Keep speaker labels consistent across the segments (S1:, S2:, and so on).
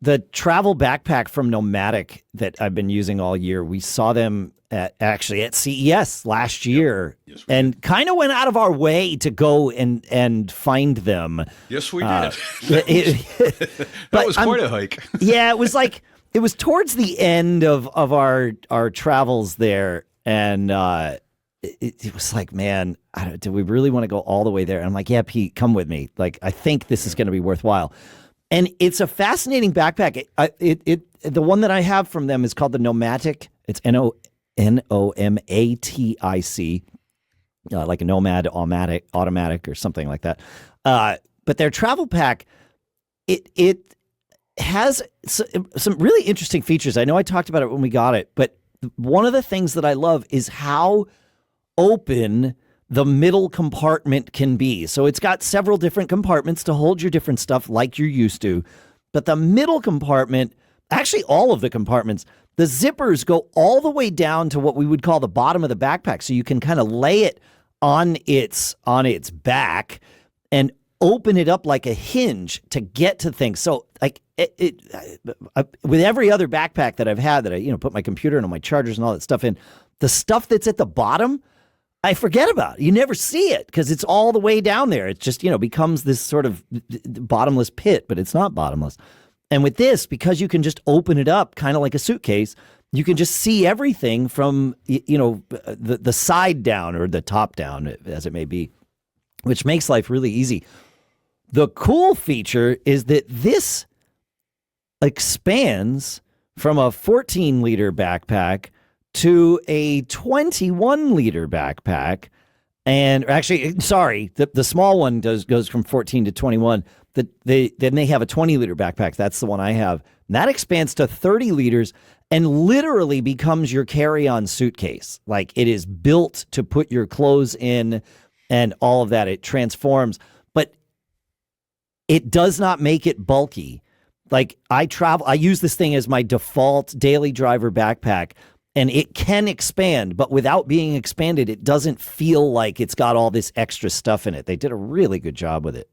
S1: the travel backpack from Nomatic that I've been using all year, we saw them actually at CES last year,
S2: Yes,
S1: and kind of went out of our way to go and find them.
S2: Yes, we did.
S1: But
S2: was quite a hike.
S1: Yeah, it was towards the end of our travels there, and it was like, man, do we really want to go all the way there? And I'm like, yeah, Pete, come with me. Like, I think this is going to be worthwhile. And it's a fascinating backpack. The one that I have from them is called the Nomatic. It's Nomatic, like a Nomad automatic or something like that. But their travel pack, it has some really interesting features. I know I talked about it when we got it, but one of the things that I love is how open the middle compartment can be. So it's got several different compartments to hold your different stuff like you're used to. But the middle compartment, actually all of the compartments, the zippers go all the way down to what we would call the bottom of the backpack. So you can kind of lay it on its back and open it up like a hinge to get to things. So like with every other backpack that I've had that I put my computer and all my chargers and all that stuff in, the stuff that's at the bottom, I forget about it. You never see it because it's all the way down there. It just, becomes this sort of bottomless pit, but it's not bottomless. And with this, because you can just open it up kind of like a suitcase, you can just see everything from, the side down or the top down, as it may be, which makes life really easy. The cool feature is that this expands from a 14-liter backpack to a 21-liter backpack. And actually, sorry, the small one goes from 14 to 21. Then they have a 20-liter backpack. That's the one I have. And that expands to 30 liters and literally becomes your carry-on suitcase. Like, it is built to put your clothes in and all of that. It transforms. But it does not make it bulky. Like, I use this thing as my default daily driver backpack. And it can expand, but without being expanded, it doesn't feel like it's got all this extra stuff in it. They did a really good job with it.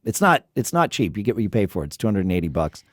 S1: It's not cheap. You get what you pay for. It's $280.